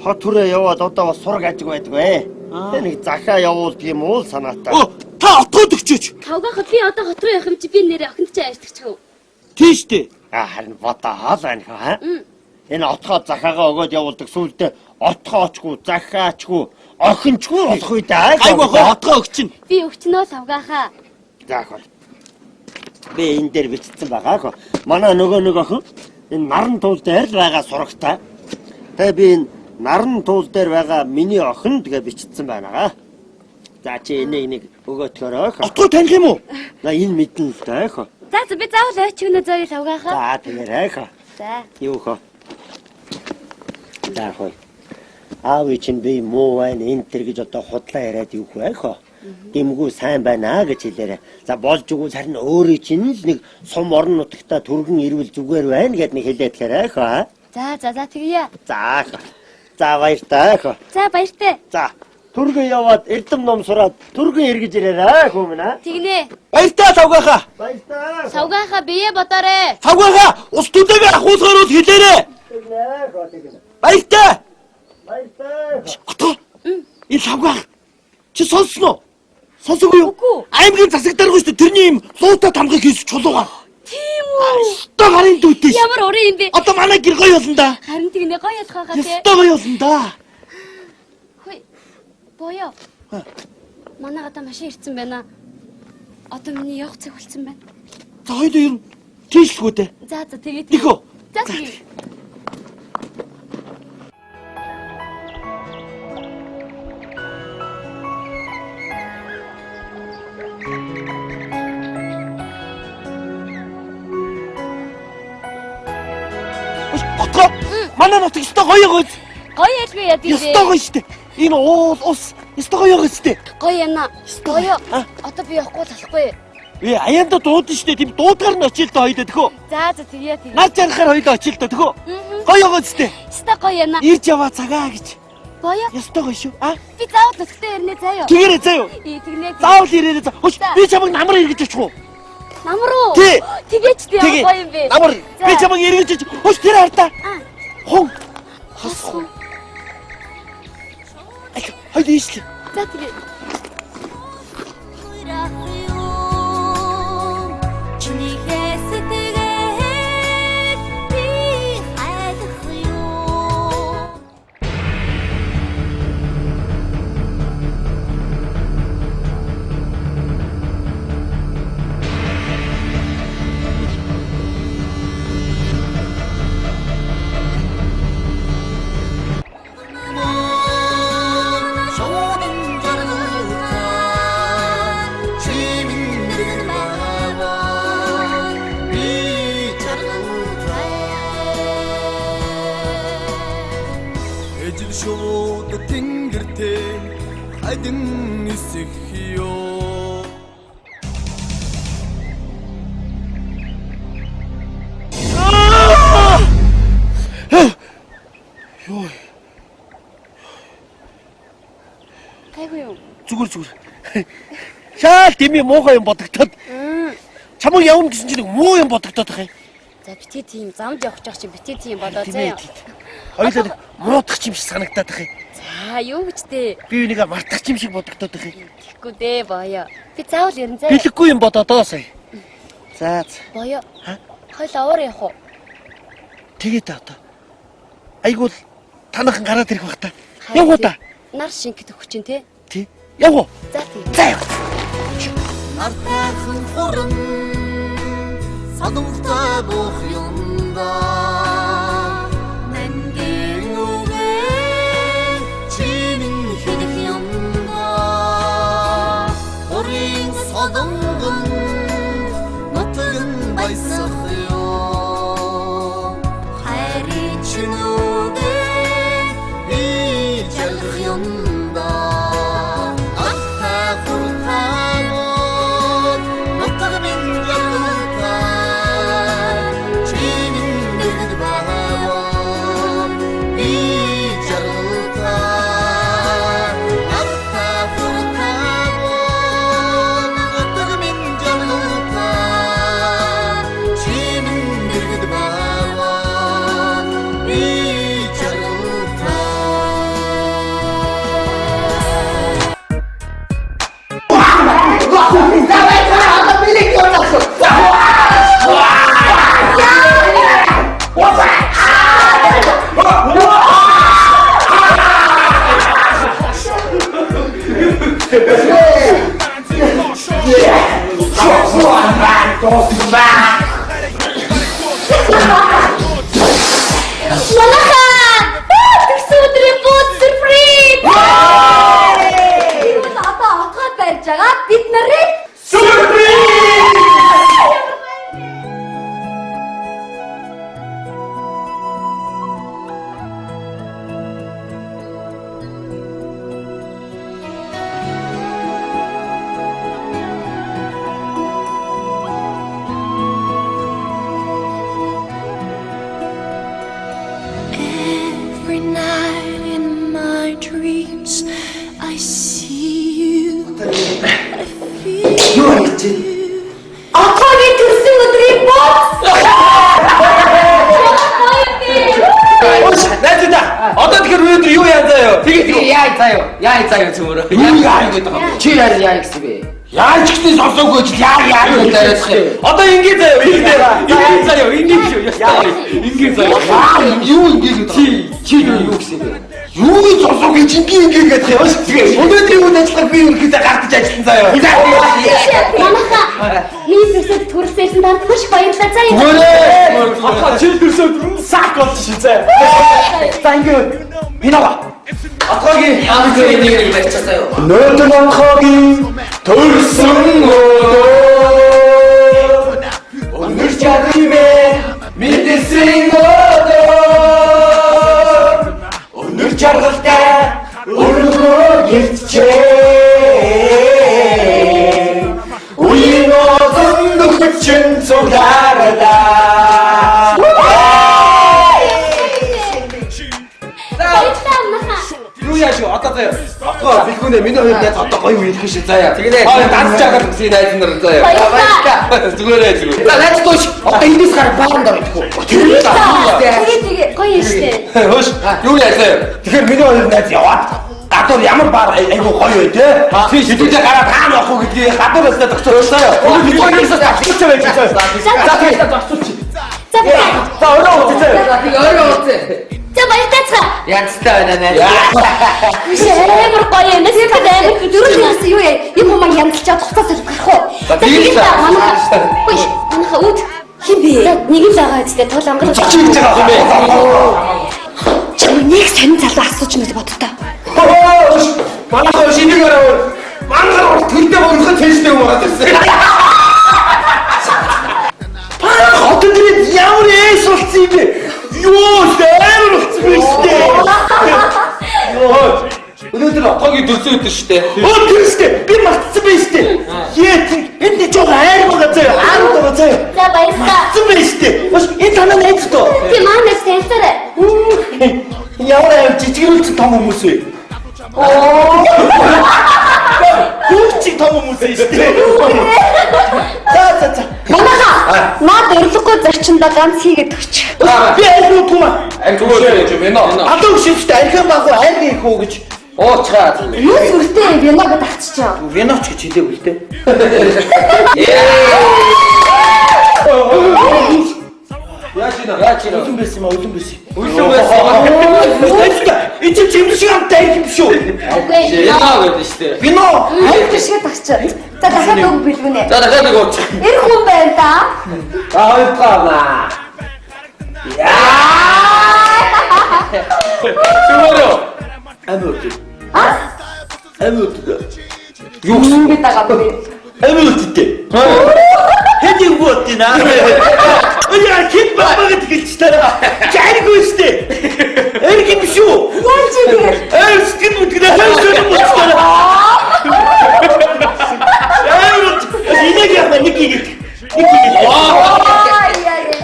хот хүрээ яваад одоо бас сураг ажиг байдгүй. Нэг захаа явуулдаг юм уу санаатай. Та отгоод өгчөөч. Тавгахад би одоо хот руу явах юм чи би нэрээ охинд чи айлтгах. Тийш дээ. Харин бодоо байна хаа. Энэ отгоо захаагаа өгөөд явуулдаг сүулдэ отгоочгүй, захаачгүй, охинчгүй болох үү даа. Айгуу отгоо өгчин. Би өгчнөө тавгаахаа. Заах. Би энэ дээр бичсэн байгаа хөө. Манай нөгөө охин энэ наран туул дээр л байгаа сурагтай. Тэгээ би энэ наран туул дээр байгаа миний охин тэгээ бичсэн байна. За чи энийг нэг өгөөтгөрөө хөө. Отгоо таних юм уу? Энэ мэдэн л даа хөө. За би заавал ойчгнөө зөөрий тавгаахаа. За тэгээрэй хөө. За. Юу хөө. За хөө. Аав чинь би муу байна энэ төр гэж одоо худлаа яриад юу вэ хөө. Дэмгүй сайн байна гэж хэлээрэ. За болж өгвөл харин өөрөө чинь л нэг сум орон нутагта түргэн ирвэл зүгээр байна гэд нэг хэлээд тэрэ хөө. За тэгье. За. За баяртай хөө. За баяртай. За түргэн яваад эрдэм ном сураад түргэн эргэж ирээрэй хөө минь. Тэгнэ. Баяртай тавгаахаа. Баяртай. Тавгаахаа бие бодоорой. Тавгаахаа ус төдөг ахуулгаарууд хэлээрэ. Тэгнэ хөө тэгнэ. Баяртай. Баяртай. Отгоо. Энэ тавгаах. Чи сонсноо? Сонсоогүй юу? Аймгийн засаг дарга шүү дээ. Тэрний юм луута тамгыг хийс чулуугаар. Тийм үү? Өстө гарын дүүтэй. Ямар уран юм бэ? Одоо манай гэр гоё болно да. Харин тэгнэ гоё болох байхаа тий. Өстө гоё болно да. Хөөе. Боёо. Манай гадаа машин ирсэн байна. Одоо миний явах цаг болсон байна. За хоёул ер нь тийшлгүй дээ. За тэгээ. Тэхөө. За тэгээ. Отгоо. Манай нутаг өстө гоё гоё. Гоё ялгүй яа тийм бэ? Өстө гоё штэ. Энэ уул ус өстө гоё гоё штэ. Гоё яана. Гоё. Одоо би явахгүй болохгүй. Аяанда дуудан штэ. Тийм дуудгаар нь очил доо хоёул тэхөө. За тэгээ. Нар жарахаар хоёул очил доо тэхөө. Гоё гоё штэ. Өстө гоё яана. Ирж яваа цагаа гэж. Гоё. Өстө гоё шүү. Би заавал нутагтаа ирнэ заяа. Тэгэрэй заяа. Тэгнэ. Заавал ирээрэй заа. Хөш би чамайг намар эргэж очих уу? Намар уу? Тий. Тэгээч тий гоё юм бэ. Намар би чамайг эргэж очих. Хөш тэр хартаа. Хон. Хосхон. Хайд ийшлээ. За тэгээ. Шууд тэнгэртэй хайдан нисэхиё. Йоо. Айгүй юу? Зүгээр. Шаал дими муухай юм бодогдоод. Чамайг явна гэсэн чинь муу юм бодогдоод байгаа юм. За битээ тийм замд явах гэж чи битээ тийм бодоо заяа. Хоёулаа муудах юм шиг санагдаад байгаа юм. За юу гэж дээ? Би энийг мартах юм шиг бодогдоод байгаа юм. Тэгэхгүй дээ боёо. Би заавал ирнэ заяа. Билэггүй юм бодоодоо сая. За. Боёо. Хоёул аваар явах уу? Тэгээд одоо. Айгуул танахан гараад ирэх бах та. Явуу та. Нар шингэт өгч чинь те. Тий. Явуу. За тий. За. Нартайхан хуран садамтай бох юмда. Нангийн үгээ чиний хэлэх юмда. Орын садамган нутган баясах юу. Хайрын чинүүгээ би жалах юмда. барьж байгаа. Бид нарыг Every night in my dreams, I see you. I feel you. Отоогийн төрсөн өдрийн боц. Найзуудаа одоо тэгэхээр өнөөдөр юу яа заяа? Тэгээ яа заяа цөмөрөө. Яа гэдэг юм. Чи яа гэсэн бэ? Яаж ч гэсэн сонсоогүй ч яа Дараах юм. одоо ингэ заяа. Ингэ заяа. Ингэ шүү. Ингэ заяа. Юу ингэ чи юу гэсэн бэ? Юу гэж сонсоогүй ч ингэ гэдэг юм шиг. Тэгээ өнөөдрийн үйл ажиллагааг би ерөөхдөө гартаж ажилласан заяа. Манайха хийсэсэд төрсөйсөн танд маш баярлалаа заяа. Ахаа чи төрсөд сак болж шин заяа. За ингэ бинава. Атгагийн Яагаад нэг барьчихсан юу? Нөөдөн онхогийн төрсөн өдөр өнөр чаргимэ мэдсэн өдөр өнөр чаргалтай өргөө гэрчээ үеийн одон хүчин цугларадаа юу яаш юу одоо заяа. Атгаа бэлгүүнээ миний хоёр найз одоо гоё юм хэлэх шээ заяа. Тэгээ данс чагаад гэсэн найз нар заяа. Зүгээрээ зүгээрээ. За найз тоош. Одоо эндээс гарах баанд орох гоо. Тэгээ гоё юм штэ. Хөөш юу яа заяа. Тэгэхээр миний хоёр найз яваад гадуур ямар баар айгу гоё бай тээ. Хэдүүлээ гараад хаана явах уу гэдгийг гадуур өстө тогтцоо заяа. Бид хоёроос тагч байж заяа. За тэгээд тогтцооч. За өөрөө үзье заяа. За тэгээ өөрөө үзье. За баярлалаа. Янцтай байна найз. Амар гоё юм. Тэгээд амар дөрөв юу яа? Юм уу янзлчаа туцаас гарах уу? Манайха үүд хин бэ? Нэг л байгаа үстэй тул онгор. Чи гэж байгаа юм бэ? Чи нэг сонин залуу асууж мэд бодтоо. Хөөш манайхаа шинийг ороо. Манайхаа төлдөө болгох тесттэй юм байгаа гэсэн. Хотод ирээд ямар эс болсон юм бэ? Юу амар болсон юм бэ? Йоо. Өнөөдөр отоогийн төрсөн өдөр шүү дээ. Тэрстэй би мартсан байж тээ. Энд нэг жоо айр байгаа заяа. Аар байгаа заяа. За баярлалаа. Мартсан байж тээ. Бас энэ танаа найз тоо. Ти манайс тэнцээрээ. Ямар аим жижигрүүлсэн том хүмүүс вэ? Хүүчиг том хүмүүс ээ шүү дээ. За. Манайха наад өрлөхгүй зарчиндаа ганц хийгээд өгч. Би айруу тума. Зүгээр юм байна. Адуу шивчтэй архин багуу айр хийх үү гэж. Уучраа. Юу зүртэй виногод авчичаа. Виноч гэж хэлээгүй л дээ. Яаж Үлэн байсан юм аа, үлэн байсан. Үлэн байсан. Энд чинь жимшиг амтай юм шүү. Үгүй. Яа гэдэг шүү дээ. Вино. Хайр тишгээ тагчаа. За дахиад үг билгүнэ. За дахиад нэг ууч. Эр хүн байна да. Хоёр таа. Зүгээрөө. Амир. Амир. Юу ингэ дагаад бэ? Амир үттэй. Хэдий бууtina. Яа кит бабагт гэлчтара. Чайгүй штэ. Эргэн шүү. Юу ч юм. Скин үтгэдэ хайсан юм уу? Энийг яа нэг гиг.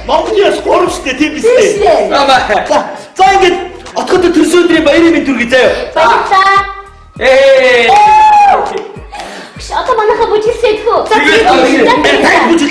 Монголиас горомжтой тийм биз дээ. За ингэж отгод төрсөн өдрийн баярын мэнд төргий заяа. Баярлалаа. Ээ. Одоо манайха бүжиглсэйдхүү. Тай бүжил.